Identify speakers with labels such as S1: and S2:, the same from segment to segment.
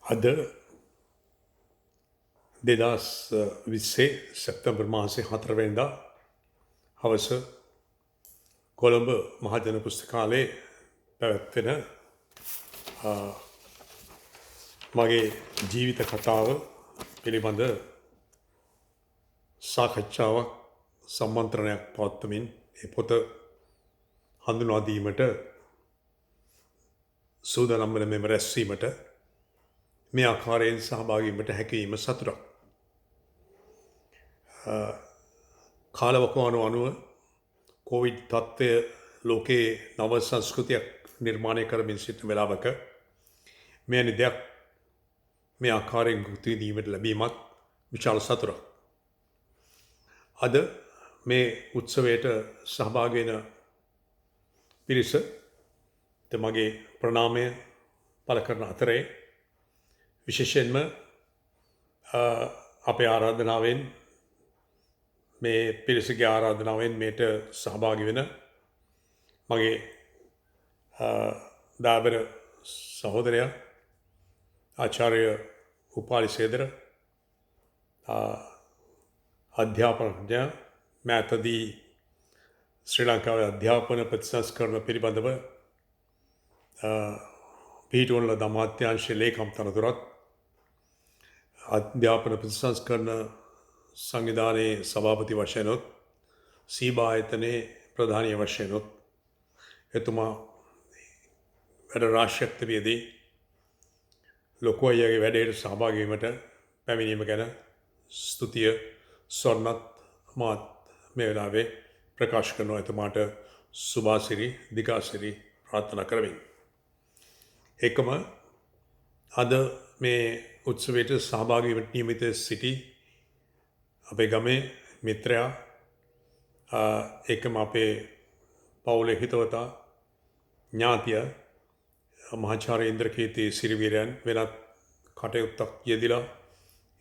S1: අද 2020 සැප්තැම්බර් මාසේ 4 වෙනිදා හවස කොළඹ මහජන පුස්තකාලයේ පැවැත්වෙන මගේ ජීවිත කතාව පිළිබඳ සාකච්ඡාවක් සම්මන්ත්‍රණයක් පවත්වමින් ඒ පොත හඳුනා දීමට සූදානම් වන මෙම රැස්වීමට මේ ආකාරයෙන් සහභාගී වීමට හැකිවීම සතුටක්. කාලවකවානුව අනුව කොවිඩ් තත්ත්වය ලෝකයේ නව සංස්කෘතියක් නිර්මාණය කරමින් සිටින වෙලාවක මෙවැනි දෙයක් මේ ආකාරයෙන් භුක්ති විඳීමට ලැබීමත් විශාල සතුටක්. අද මේ උත්සවයට සහභාගී වෙන පිරිස මගේ ප්‍රණාමය පළ කරන අතරේ විශේෂයෙන්ම අපේ ආරාධනාවෙන් මේ පිරිසගේ ආරාධනාවෙන් මේට සහභාගී වෙන මගේ දාබර සහෝදරයා ආචාර්ය උපාලි සේදර අධ්‍යාපනඥ මෑතදී ශ්‍රී ලංකාවේ අධ්‍යාපන ප්‍රතිසංස්කරණ පිළිබඳව පිහිටුවන ලද අමාත්‍යාංශයේ ලේකම් තනතුරත් අධ්‍යාපන ප්‍රතිසංස්කරණ සංවිධානයේ සභාපති වශයෙන්ොත් සීබා ආයතනයේ ප්‍රධානීය වශයෙන්ොත් එතුමා වැඩ රාශියක් තිබියදී ලොකු අයගේ වැඩේට සහභාගී වීමට පැමිණීම ගැන ස්තුතිය ස්වර්ණත් මාත් මේ වෙලාවේ ප්‍රකාශ කරනවා එතුමාට සුභාසිරි දිගාසිරි ප්‍රාර්ථනා කරමින්. එකම අද මේ උත්සවයට සහභාගී වීමට නියමිත සිටි අපේ ගමේ මිත්‍රයා එකම අපේ පවුලේ හිතවතා ඥාතිය මහාචාර්ය ඉන්ද්‍රකීර්ති සිරිවීරයන් වෙනත් කටයුත්තක් යෙදිලා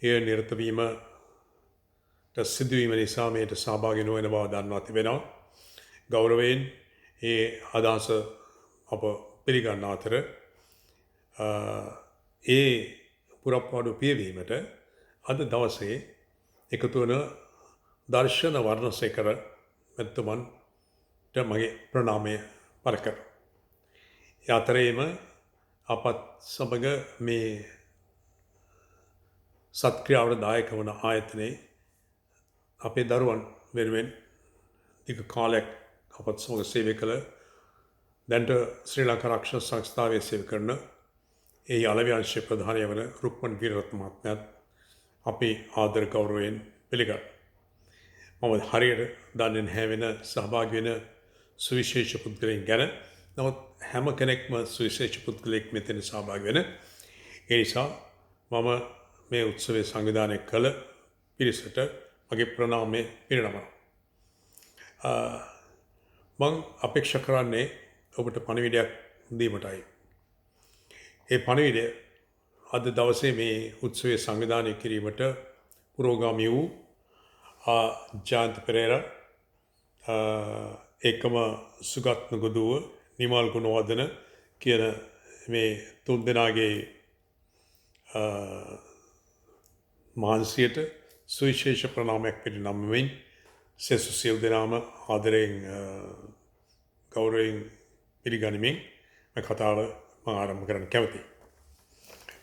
S1: එය නිරත වීමට සිදුවීම නිසා මේට සහභාගී නොවන බව දන්වා තිබෙනවා. ගෞරවයෙන් ඒ අදහස අප පිළිගන්න අතර ඒ පුරප්පාඩු පියවීමට අද දවසේ එකතු වන දර්ශන වර්ණසේකර මැතිතුමන්ට මගේ ප්‍රණාමය පළ කරනවා. ඒ අතරේම අපත් සමග මේ සත්ක්‍රියාවට දායක වන ආයතනයේ අපේ දරුවන් වෙනුවෙන් ටික කාලයක් අපත් සමග සේවය කළ දැන්ට ශ්‍රී ලංකා රක්ෂණ සංස්ථාවේ සේවය කරන ඒ අලව්‍ය අංශයේ ප්‍රධානය වන රුක්මන් වීරරත්න මහත්මයාත් අපි ආදර ගෞරවයෙන් පිළිගන්නවා. මම හරියට දන්නේ නැහැ වෙන සහභාගී වෙන සුවිශේෂ පුද්ගලයන් ගැන. නමුත් හැම කෙනෙක්ම සුවිශේෂ පුද්ගලෙක් මෙතන සහභාගී වෙන. ඒ නිසා මම මේ උත්සවයේ සංවිධානය කළ පිරිසට මගේ ප්‍රණාමය පිරිනමනවා. මම අපේක්ෂා කරන්නේ ඔබට පණිවිඩයක් දීමටයි. ඒ පණිවිඩය අද දවසේ මේ උත්සවයේ සංවිධානය කිරීමට පුරෝගාමී වූ ජයන්ත පෙරේරා ඒකම සුගත් නුගදුව නිමල් ගුණවර්ධන කියන මේ තුන් දෙනාගේ මහන්සියට සුවිශේෂ ප්‍රණාමයක් පිරිනමමින් සෙසු සියලු දෙනාම ආදරයෙන් ගෞරවයෙන් පිළිගනිමින් මේ කතාව මම ආරම්භ කරන්න කැමතියි.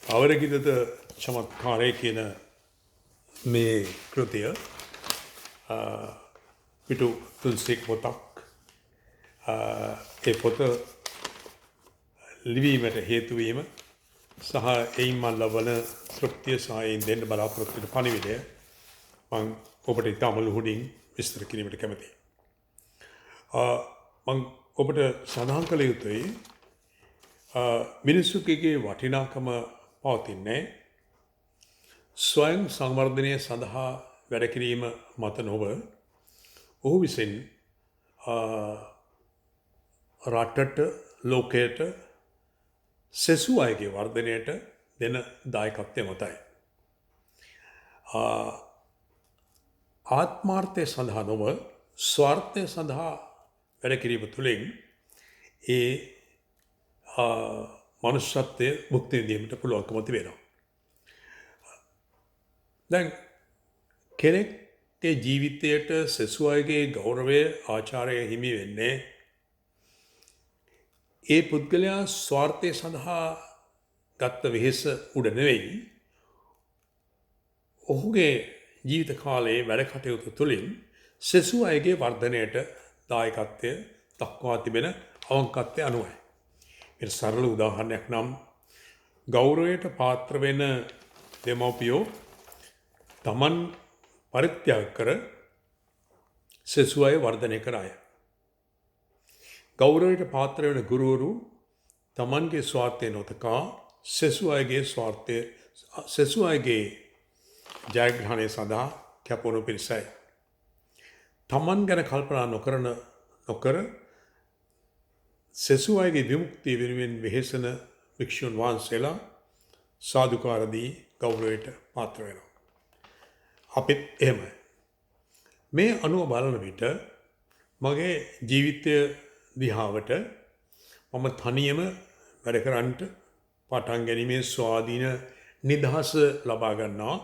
S1: අවරගිදද චමත්කාරය කියන මේ කෘතිය පිටු 300 පොතක්. ඒ පොත ලිවීමට හේතු වීම සහ එයින් මම ලබන තෘප්තිය සහ එයින් දෙන්න බලාපොරොත්තු වෙන පණිවිඩය මම ඔබට ඉතාම ලුහුඩින් විස්තර කිරීමට කැමතියි. මම ඔබට සඳහන් කළ යුතුයි මිනිසුකගේ වටිනාකම පවතින්නේ ස්වයං සංවර්ධනය සඳහා වැඩ කිරීම මත නොව ඔහු විසින් රටට ලෝකයට සෙසු අයගේ වර්ධනයට දෙන දායකත්වය මතයි. ආත්මාර්ථය සඳහා නොව ස්වාර්ථය සඳහා වැඩ කිරීම තුළින් ඒ මනුෂ්‍යත්වය භුක්ති විඳීමට පුළුවන්කම තිබෙනවා. දැන් කෙනෙක්ගේ ජීවිතයට සෙසු අයගේ ගෞරවය ආචාරය හිමි වෙන්නේ ඒ පුද්ගලයා ස්වාර්ථය සඳහා ගත්ත වෙහෙස උඩ නෙවෙයි. ඔහුගේ ජීවිත කාලයේ වැඩ කටයුතු තුළින් සෙසු අයගේ වර්ධනයට දායකත්වය දක්වා තිබෙන අවංකත්වය අනුවයි. මේට සරල උදාහරණයක් නම් ගෞරවයට පාත්‍ර වෙන දෙමව්පියෝ තමන් පරිත්‍යාග කර සෙසු අය වර්ධනය කර අය. ගෞරවයට පාත්‍ර වෙන ගුරුවරු තමන්ගේ ස්වාර්ථය නොතකා සෙසු අයගේ ජයග්‍රහණය සඳහා කැපවුණු පිරිසයි. තමන් ගැන කල්පනා නොකර සෙසු අයගේ විමුක්තිය වෙනුවෙන් වෙහෙසන භික්ෂුන් වහන්සේලා සාදුකාර දී ගෞරවයට පාත්‍ර වෙනවා. අපිත් එහෙමයි. මේ අනුව බලන විට මගේ ජීවිතය දිහාවට මම තනියම වැඩ කරන්නට පටන් ගැනීමේ ස්වාධීන නිදහස ලබා ගන්නවා.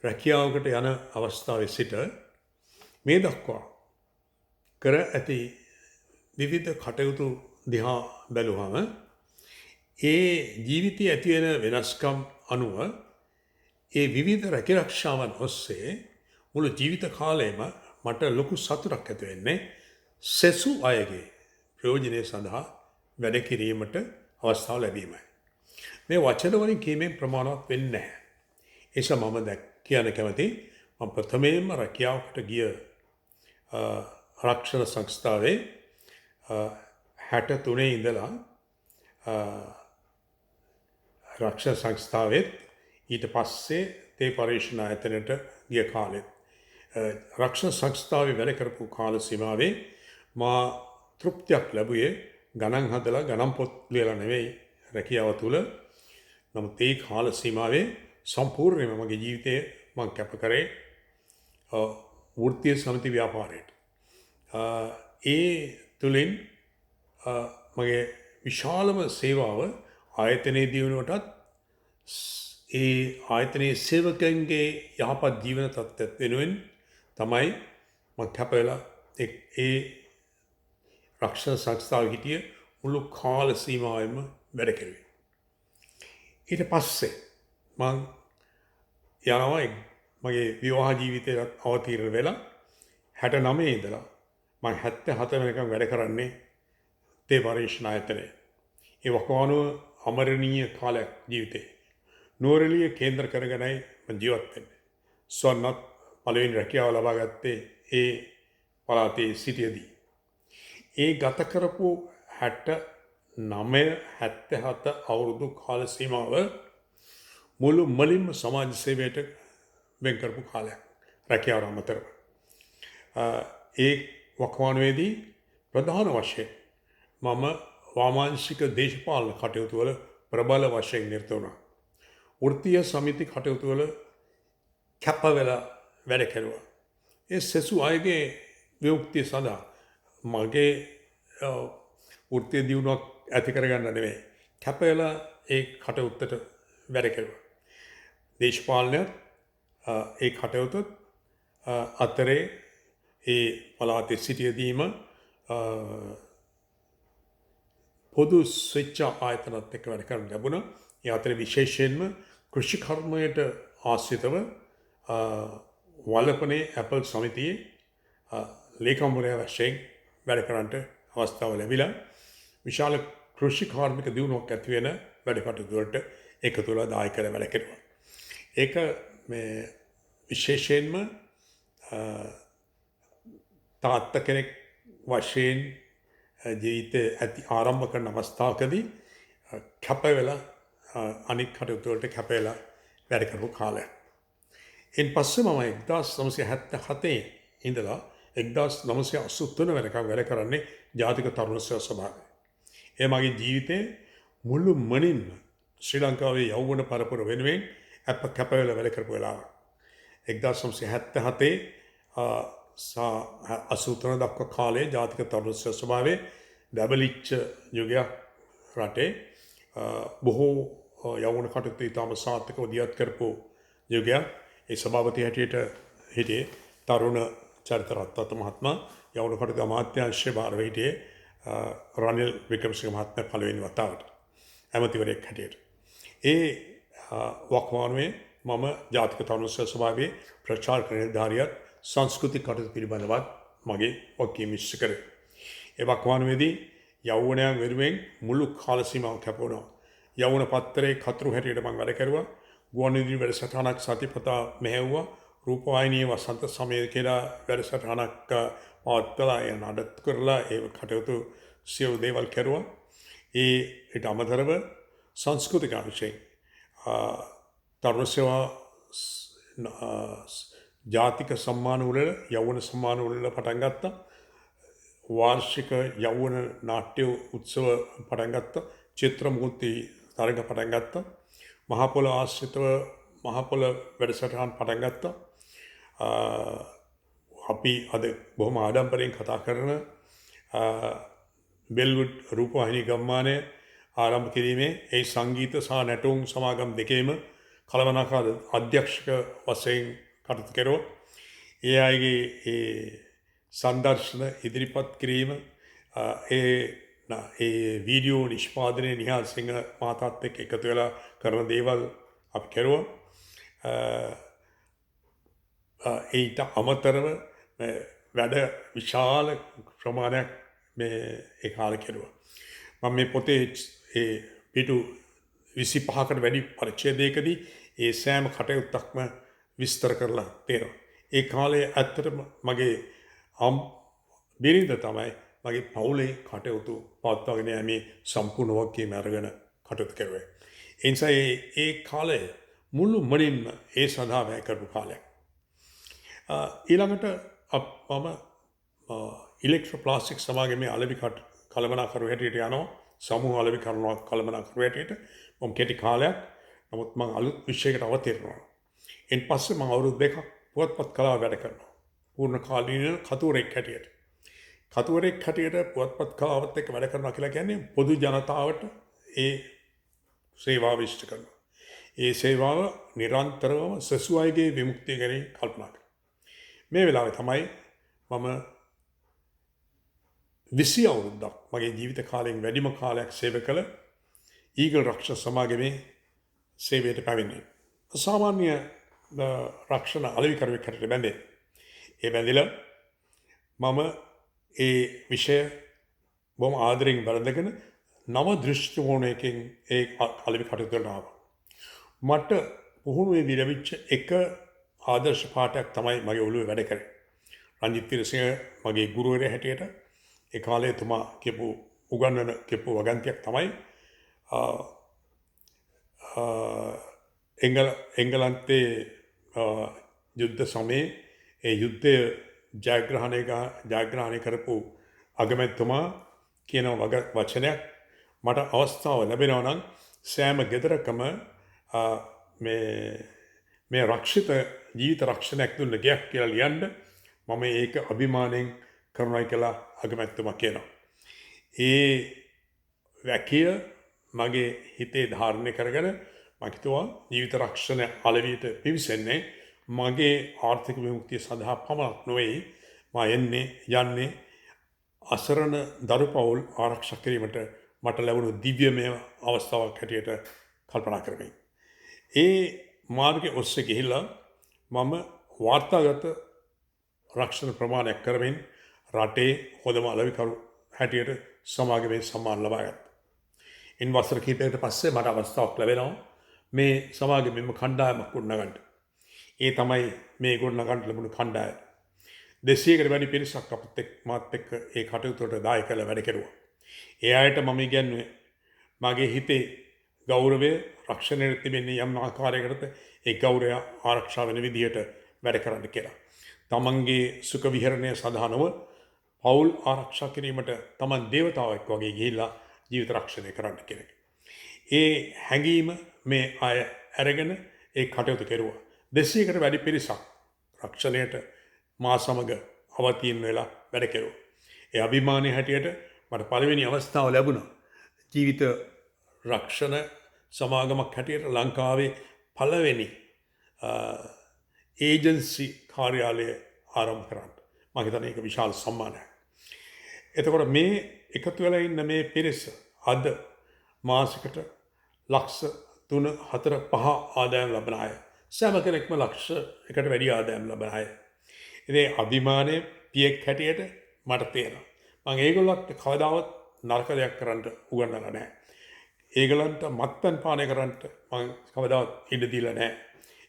S1: රැකියාවකට යන අවස්ථාවේ සිට මේ දක්වා කර ඇති විවිධ කටයුතු දිහා බැලුවම ඒ ජීවිතයේ ඇති වෙන වෙනස්කම් අනුව ඒ විවිධ රැකිරක්ෂාවන් ඔස්සේ මුළු ජීවිත කාලයම මට ලොකු සතුටක් ඇති වෙන්නේ සෙසු අයගේ ප්‍රයෝජනය සඳහා වැඩ කිරීමට අවස්ථාව ලැබීමයි. මේ වචන වලින් කීමෙන් ප්‍රමාණවත් වෙන්නේ නැහැ. ඒ නිසා මම කියන්න කැමති මම ප්‍රථමයෙන්ම රැකියාවකට ගිය ආරක්ෂණ සංස්ථාවේ 63 ඉඳලා ආරක්ෂණ සංස්ථාවෙත් ඊට පස්සේ තේ පරීක්ෂණ ආයතනයට ගිය කාලෙත් ආරක්ෂණ සංස්ථාවේ වැඩ කරපු කාල සීමාවේ මා තෘප්තියක් ලැබුවේ ගණන් හදලා ගණන් පොත් ලියලා නෙවෙයි රැකියාව තුළ. නමුත් ඒ කාල සීමාවේ සම්පූර්ණයෙන්ම මගේ ජීවිතය මම කැප කරේ වෘත්තීය සමිති ව්‍යාපාරයට. ඒ තුලින් මගේ විශාලම සේවාව ආයතනයේ දියුණුවටත් ඒ ආයතනයේ සේවකයන්ගේ යහපත් ජීවන තත්ත්වයක් වෙනුවෙන් තමයි මම කැප වෙලා ඒ රක්ෂණ සංස්ථාවේ හිටිය මුළු කාල සීමාවෙම වැඩ කරුවේ. ඊට පස්සේ මම යනවා මගේ විවාහ ජීවිතයට අවතීර්ණ වෙලා 69 ඉඳලා මම 74 වෙනකම් වැඩ කරන්නේ තේ පරීක්ෂණ ආයතනයේ. ඒ වකවානුව අමරණීය කාලයක් ජීවිතේ. නුවරඑළිය කේන්ද්‍ර කරගෙනයි මම ජීවත් වෙන්නේ. ස්වර්ණත් පළවෙනි රැකියාව ලබා ගත්තේ ඒ පළාතේ සිටියදී. ඒ ගත කරපු 69 77 අවුරුදු කාල සීමාව මුළු මලින්ම සමාජ සේවයට වෙන් කරපු කාලයක් රැකියාවට අමතරව. ඒ වකවානුවේදී ප්‍රධාන වශයෙන් මම වාමාංශික දේශපාලන කටයුතු වල ප්‍රබල වශයෙන් නිරත වුණා. වෘත්තීය සමිති කටයුතු වල කැප වෙලා වැඩ කෙරුවා. ඒ සෙසු අයගේ විමුක්තිය සඳහා මගේ වෘත්තීය දියුණුවක් ඇති කරගන්න නෙවෙයි කැප වෙලා ඒ කටයුත්තට වැඩ කෙරුවා. දේශපාලනයත් ඒ කටයුතුත් අතරේ ඒ පළාතේ සිටියදීම පොදු ස්වේච්ඡා ආයතනත් එක්ක වැඩ කරන්න ලැබුණා. ඒ අතරේ විශේෂයෙන්ම කෘෂි කර්මයට ආශ්‍රිතව වලපනේ ඇපල් සමිතියේ ලේකම්වරයා වශයෙන් වැඩ කරන්නට අවස්ථාව ලැබිලා විශාල කෘෂි කාර්මික දියුණුවක් ඇති වෙන වැඩ කටයුතු වලට එකතු වෙලා දායක වෙලා වැඩ කෙරුවා. ඒක මේ විශේෂයෙන්ම තාත්තා කෙනෙක් වශයෙන් ජීවිතය ආරම්භ කරන අවස්ථාවකදී කැප වෙලා අනිත් කටයුතු වලට කැප වෙලා වැඩ කරපු කාලයක්. ඉන් පස්සේ මම 1977 ඉඳලා 1983 වෙනකම් වැඩ කරන්නේ ජාතික තරුණ සේවා සභාවේ. ඒ මගේ ජීවිතේ මුළු මනින්ම ශ්‍රී ලංකාවේ යෞවන පරපුර වෙනුවෙන් කැප වෙලා වැඩ කරපු වෙලාව. 1977 83 දක්වා කාලේ ජාතික තරුණ සේවා සභාවේ බැබලිච්ච යුගයක් රටේ බොහෝ යෞවන කටයුතු ඉතාම සාර්ථකව දියත් කරපු යුගයක්. ඒ සභාපති හැටියට හිටියේ තරුණ චරිතරත්වත මහත්මයා යවුණු කටයුතු අමාත්‍යාංශයේ භාරව හිටියේ රනිල් වික්‍රමසිංහ මහත්මයා පළවෙනි වතාවට ඇමතිවරයෙක් හැටියට. ඒ වකවානුවේ මම ජාතික තරුණ සභාවේ ප්‍රචාරක නිලධාරියත් සංස්කෘතික කටයුතු පිළිබඳවත් මගේ වගකීම ඉෂ්ට කරේ. ඒ වකවානුවේදී යෞවනයන් වෙනුවෙන් මුළු කාල සීමාව කැපවුණා. යෞවන පත්තරේ කතුරු හැටියට මම වැඩ කරුවා. ගුවන්විදුලි වැඩසටහනක් සතිපතා මෙහෙව්වා. රූපවාහිනියේ වසන්ත සමය කියලා වැඩසටහනක් පවත්වලා ඒ නඩත්තු කරලා ඒ කටයුතු සියලු දේවල් කරුවා. ඊට අමතරව සංස්කෘතික අංශයෙන් තරුණ සේවා ජාතික සම්මාන වල යෞවන සම්මාන වල පටන් ගත්තා. වාර්ෂික යෞවන නාට්‍ය උත්සව පටන් ගත්තා. චිත්‍රමූර්ති තරග පටන් ගත්තා. මහපොළ ආශ්‍රිතව මහපොළ වැඩසටහන් පටන් ගත්තා. අපි අද බොහොම ආඩම්බරයෙන් කතා කරන බෙල්වුඩ් රූපවාහිනී ගම්මානය ආරම්භ කිරීමේ ඒ සංගීත සහ නැටුම් සමාගම් දෙකේම කළමනාකාර අධ්‍යක්ෂක වශයෙන් කටයුතු කෙරුවා. ඒ අයගේ ඒ සංදර්ශන ඉදිරිපත් කිරීම ඒ වීඩියෝ නිෂ්පාදනය නිහාල් සිංහ මහතාත් එක්ක එකතු වෙලා කරන දේවල් අපි කෙරුවා. ඊට අමතරව වැඩ විශාල ප්‍රමාණයක් ඒ කාලේ කෙරුවා. මම මේ පොතේ ඒ පිටු 25කට වැඩි පරිච්ඡේදයකදී ඒ සෑම කටයුත්තක්ම විස්තර කරලා තියෙනවා. ඒ කාලේ ඇත්තටම මගේ බිරිඳ තමයි මගේ පවුලේ කටයුතු පවත්වාගෙන යෑමේ සම්පූර්ණ වගකීම අරගෙන කටයුතු කරුවේ. ඒ නිසා ඒ කාලය මුළු මනින්ම ඒ සඳහා වැය කරපු කාලයක්. ඊළඟට මම ඉලෙක්ට්‍රෝප්ලාස්ටික් සමාගමේ අලෙවි කළමනාකරු හැටියට යනවා. සමූහ අලෙවි කළමනාකරු හැටියට මම කෙටි කාලයක්. නමුත් මම අලුත් විෂයකට අවතීර්ණ එන් පස්සේ මම අවුරුදු 2ක් පුවත්පත් කලාව වැඩ කරනවා. පූර්ණ කාලීන කතුවරෙක් හැටියට. කතුවරෙක් හැටියට පුවත්පත් කලාවත් එක්ක වැඩ කරනවා කියලා කියන්නේ පොදු ජනතාවට ඒ සේවාව ඉෂ්ට කරනවා. ඒ සේවාව නිරන්තරවම සසු අයගේ විමුක්තිය ගැන කල්පනා කරනවා. මේ වෙලාවේ තමයි මම 20 අවුරුද්දක් මගේ ජීවිත කාලයෙන් වැඩිම කාලයක් සේවය කළ ඊගල් රක්ෂණ සමාගමේ සේවයට පැමිණෙන්නේ. සාමාන්‍ය රක්ෂණ අලෙවිකරුවෙක් හැටියට බැඳේ. ඒ බැඳිලා මම ඒ විෂය බොහොම ආදරෙන් බලඳගෙන නව දෘෂ්ටි කෝණයකින් ඒ අලෙවි කටයුතු කරනවා. මට පුහුණුවේදී ලැබිච්ච එක ආදර්ශ පාඩයක් තමයි මගේ ඔළුවේ වැඩ කරේ. රංජිත් තිරසිංහ මගේ ගුරුවරයා හැටියට ඒ කාලේ තුමා කියපු උගන්වන කියපු වගන්තියක් තමයි එංගලන්තයේ යුද්ධ සමයේ ඒ යුද්ධය ජයග්‍රහණය කරපු අගමැතිතුමා කියන වචනයක් මට අවස්ථාව ලැබෙනවා නම් සෑම ගෙදරකම මේ රක්ෂිත ජීවිත රක්ෂණයක් දුන්න ගයක් කියලා ලියන්න මම ඒක අභිමාණයෙන් කරනවායි කියලා අගමැතිතුමා කියනවා. ඒ වැකිය මගේ හිතේ ධාරණය කරගෙන මම හිතුවා ජීවිත රක්ෂණ අලෙවියට පිවිසෙන්නේ මගේ ආර්ථික විමුක්තිය සඳහා පමණක් නොවේ. මම යන්නේ අසරණ දරු පවුල් ආරක්ෂා කිරීමට මට ලැබුණු දිව්‍යමය අවස්ථාවක් හැටියට කල්පනා කරමි. ඒ මාර්ගයේ ඔස්සේ ගිහිල්ලා මම වාර්තාගත රක්ෂණ ප්‍රමාණයක් කරමින් රටේ හොඳම අලෙවිකරු හැටියට සමාගමේ සම්මාන ලබා ගත්තා. ඉන් වසර කිහිපයකට පස්සේ මට අවස්ථාවක් ලැබෙනවා මේ සමාගමෙම කණ්ඩායමක් ගොඩනගන්න. ඒ තමයි මේ ගොඩනගන්න ලැබුණු කණ්ඩායම. 200කට වැඩි පිරිසක් මාත් එක්ක ඒ කටයුතු වලට දායක කරලා වැඩ කෙරුවා. ඒ අයට මම කියන්නේ මගේ හිතේ ගෞරවය රක්ෂණයට තිබෙන්නේ යම් ආකාරයකට ඒ ගෞරවය ආරක්ෂා වෙන විදිහට වැඩ කරන්න කියලා. තමන්ගේ සුඛ විහරණය සඳහා නොව පෞල් ආරක්ෂා කිරීමට තමන් දේවතාවෙක් වගේ ගිහිල්ලා ජීවිත රක්ෂණය කරන්න කියන එක. ඒ හැඟීම මේ අය අරගෙන ඒ කටයුතු කෙරුවා. 200කට වැඩි පිරිසක් රක්ෂණයට මා සමග අවතීන් වෙලා වැඩ කෙරුවා. ඒ අභිමානයේ හැටියට මට පළවෙනි අවස්ථාව ලැබුණා. ජීවිත රක්ෂණ සමාගමක් හැටියට ලංකාවේ පළවෙනි ඒජන්සි කාර්යාලය ආරම්භ කරන්න. මම හිතන්නේ ඒක විශාල සම්මානයක්. එතකොට මේ එකතු වෙලා ඉන්න මේ පිරිස අද මාසිකට ලක්ෂ 3 4 5 ආදායම් ලබන අය. සෑම කෙනෙක්ම ලක්ෂ එකට වැඩි ආදායම් ලබන අය. ඉතින් අභිමානයේ පියෙක් හැටියට මට තේරෙනවා. මම ඒගොල්ලන්ට කවදාවත් නරක දෙයක් කරන්න උගන්වලා නැහැ. ඒගොල්ලන්ට මත්පැන් පානය කරන්න මම කවදාවත් ඉඩ දීලා නැහැ.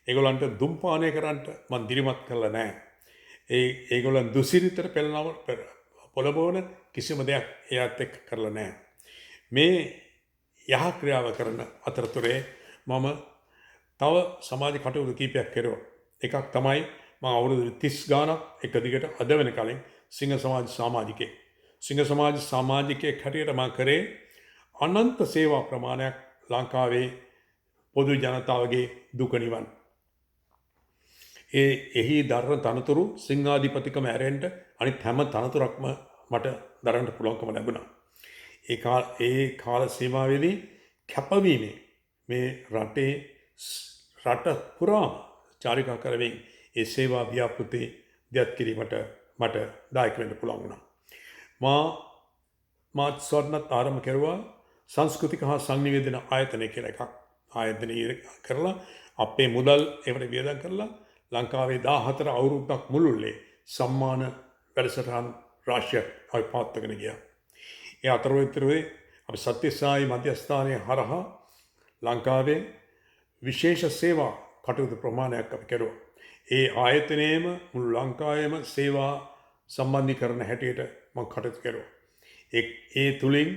S1: ඒගොල්ලන්ට දුම් පානය කරන්න මම දිරිමත් කරලා නැහැ. ඒගොල්ලන් දුසිරිතට පෙළනව පොළඹවන කිසිම දෙයක් එයාත් එක්ක කරලා නැහැ. මේ යහ ක්‍රියාව කරන අතරතුරේ මම තව සමාජ කටයුතු කීපයක් කෙරුවා. එකක් තමයි මම අවුරුදු 30 ගාණක් එක දිගට අද වෙන කලින් සිංහ සමාජ සමාජිකයෙක්. සිංහ සමාජ සමාජිකයෙක් හැටියට මම කරේ අනන්ත සේවා ප්‍රමාණයක් ලංකාවේ පොදු ජනතාවගේ දුක නිවන්න. එහි දරන තනතුරු සිංහාධිපතිකම ඇරෙන්න අනිත් හැම තනතුරක්ම මට දරන්න පුළුවන්කම ලැබුණා. ඒ කාල සීමාවේදී කැපවීමේ මේ රට පුරාම චාරිකා කරමින් ඒ සේවා ව්‍යාපෘති දියත් කිරීමට මට දායක වෙන්න පුළුවන් වුණා. මාත් ස්වර්ණත් ආරම්භ කරුවා සංස්කෘතික හා සංනිවේදන ආයතනය කියලා එකක්. ආයතනය කරලා අපේ මුදල් ඒවට වියදම් කරලා ලංකාවේ 14 අවුරුද්දක් මුළුල්ලේ සම්මාන වැඩසටහන් රාශියක් අපි පවත්වාගෙන ගියා. ඒ අතරතුරේ අපි සත්‍යසායි මධ්‍යස්ථානයේ හරහා ලංකාවේ විශේෂ සේවා කටයුතු ප්‍රමාණයක් අපි කරුවා. ඒ ආයතනයේම මුළු ලංකාවේම සේවා සම්බන්ධීකරණ හැටියට මම කටයුතු කරුවා. ඒ තුලින්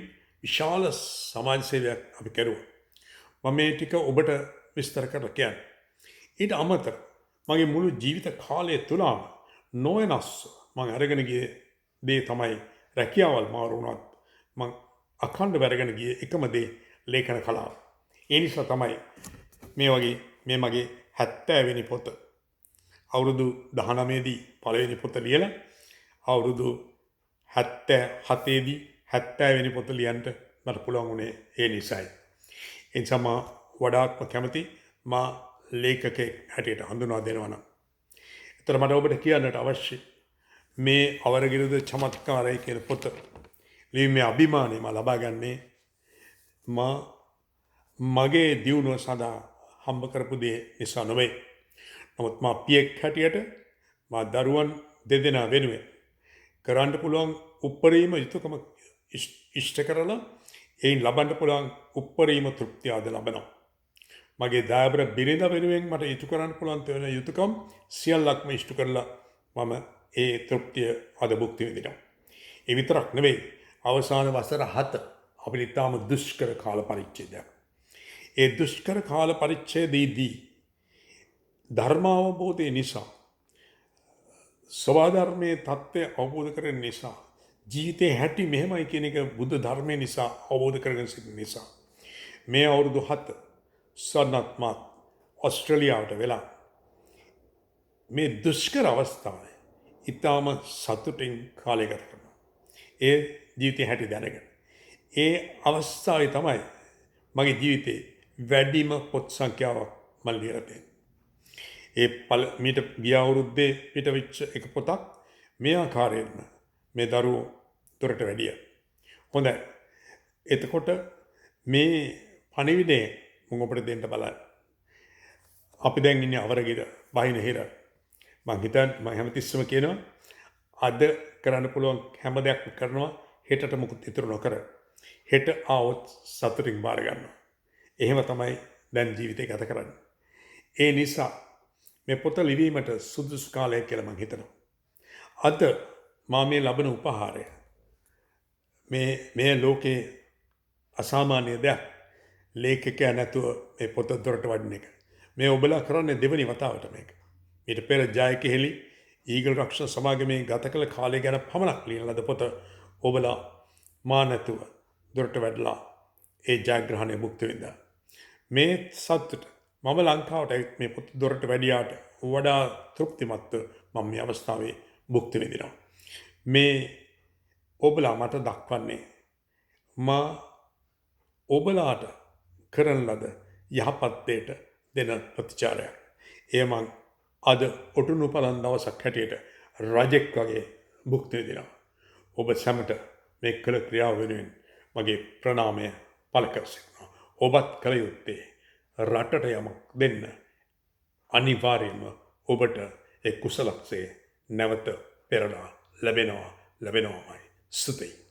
S1: විශාල සමාජ සේවයක් අපි කරුවා. මම මේ ටික ඔබට විස්තර කරලා කියන්නේ. ඊට අමතරව මගේ මුළු ජීවිත කාලය තුලම නොවෙනස් මම අරගෙන ගියේ දේ තමයි රැකියාවල් මාරු වුණත් මම අඛණ්ඩව අරගෙන ගියේ එකම දේ ලේඛන කලාව. ඒ නිසා තමයි මේ මගේ 70 වෙනි පොත අවුරුදු 19 දී පළවෙනි පොත ලියලා අවුරුදු 77 දී 70 වෙනි පොත ලියන්න මට පුළුවන් වුණේ ඒ නිසායි. ඒ නිසා මම වඩාත්ම කැමති මා ලේඛකයෙක් හැටියට හඳුන්වා දෙනවා නම්. ඒතර මට ඔබට කියන්නට අවශ්‍ය මේ අවරගිරිද චමත්කාරය කියන පොත ලිවීමේ අභිමානය මම ලබා ගන්නේ මගේ දියුණුව සඳහා හම්බ කරපු දේ නිසා නොවේ. නමුත් මා පියෙක් හැටියට මා දරුවන් දෙදෙනා වෙනුවෙන් කරන්න පුළුවන් උප්පරීම යුතුයකම ඉෂ්ට කරලා එයින් ලබන්න පුළුවන් උප්පරීම තෘප්තිය අද ලබනවා. මගේ දායබර බිරිඳ වෙනුවෙන් මට ඉටු කරන්න පුළුවන් තේන යුතුයකම් සියල්ලක්ම ඉෂ්ට කරලා මම ඒ තෘප්තිය අද භුක්ති විඳිනවා. ඒ විතරක් නෙවෙයි අවසාන වසර 7 අපිට ඉතාම දුෂ්කර කාල පරිච්ඡේදයක්. ඒ දුෂ්කර කාල පරිච්ඡේදයේදී ධර්මාවබෝධය නිසා ස්වභාවධර්මයේ தත්ත්වය අවබෝධ කරගෙන නිසා ජීවිතේ හැටි මෙහෙමයි කියන එක බුද්ධ ධර්මයේ නිසා අවබෝධ කරගෙන සිටින නිසා මේ අවුරුදු 7 සන්නත්මත් ඔස්ට්‍රේලියාවට වෙලා මේ දුෂ්කර අවස්ථාවේ ඊටාම සතුටින් කාලය ගත කරනවා. ඒ ජීවිතේ හැටි දැනගෙන. ඒ අවස්ථාවේ තමයි මගේ ජීවිතේ වැඩිම පොත් සංඛ්‍යාවක් මම ලියලා තියෙන්නේ. මීට ගිය අවුරුද්දේ පිටවෙච්ච එක පොතක් මේ ආකාරයෙන්ම මේ දරුවෝ දොරට වැඩිය. හොඳයි. එතකොට මේ පණිවිඩය මම ඔබට දෙන්න බලන්න. අපි දැන් ඉන්නේ අවරගිර බහිනහිර. මම හැමතිස්සම කියනවා අද කරන්න පුළුවන් හැම දෙයක්ම කරනවා හෙටට මුකුත් ඉතුරු නොකර. හෙට ආවොත් සතුටින් බාර ගන්නවා. එහෙම තමයි දැන් ජීවිතේ ගත කරන්නේ. ඒ නිසා මේ පොත ලිවීමට සුදුසු කාලය කියලා මම හිතනවා. අද මා මේ ලබන උපහාරය මේ ලෝකේ අසාමාන්‍ය දෙයක් ලේඛකයා නැතුව මේ පොත දොරට වඩන එක. මේ ඔබලා කරන්නේ දෙවෙනි වතාවට මේක. ඊට පෙර ජයකෙහෙලි ඊගල් රක්ෂණ සමාගමේ ගත කළ කාලය ගැන පමණක් ලියන ලද පොත ඔබලා මා නැතුව දොරට වැඩලා ඒ ජයග්‍රහණය භුක්ති විඳා. මේ සතුට මම ලංකාවට මේ පොත දොරට වැඩියාට වඩා තෘප්තිමත්ව මම මේ අවස්ථාවේ භුක්ති විඳිනවා. මේ ඔබලා මට දක්වන්නේ මා ඔබලාට කරන ලද යහපත් දෙයට දෙන ප්‍රතිචාරයක්. එය මං අද ඔටුනු පලන් දවසක් හැටියට රජෙක් වගේ භුක්ති විඳිනවා. ඔබ සැමට මේ කළ ක්‍රියාව වෙනුවෙන් මගේ ප්‍රණාමය පළ කර සිටිනවා. ඔබත් කළ යුත්තේ රටට යමක් දෙන්න අනිවාර්යයෙන්ම ඔබට ඒ කුසලක්ෂය නැවත පෙරලා ලැබෙනවාමයි. ස්තුතියි.